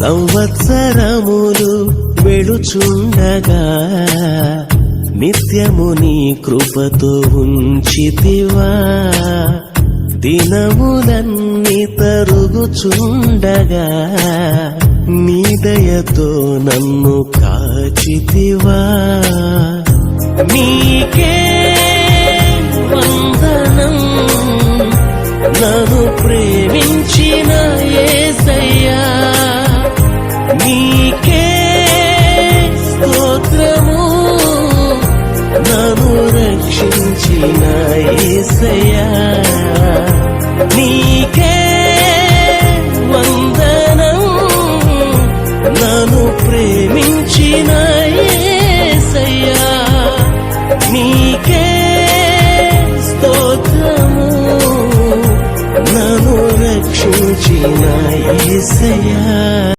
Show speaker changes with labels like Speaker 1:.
Speaker 1: సంవత్సరములు వెళుచుండగా నిత్యము నీ కృపతో ఉంచితివా. దినములన్నీ తరుగుచుండగా నీ దయతో నన్ను కాచితివా. నీకే వందనం నన్ను ప్రేమించిన యేసయ్యా. నీకే స్తోత్రము నన్ను రక్షించిన యేసయ్యా. నీకే వందనం నన్ను ప్రేమించిన యేసయ్యా. నీకే స్తోత్రము నన్ను రక్షించిన యేసయ్యా.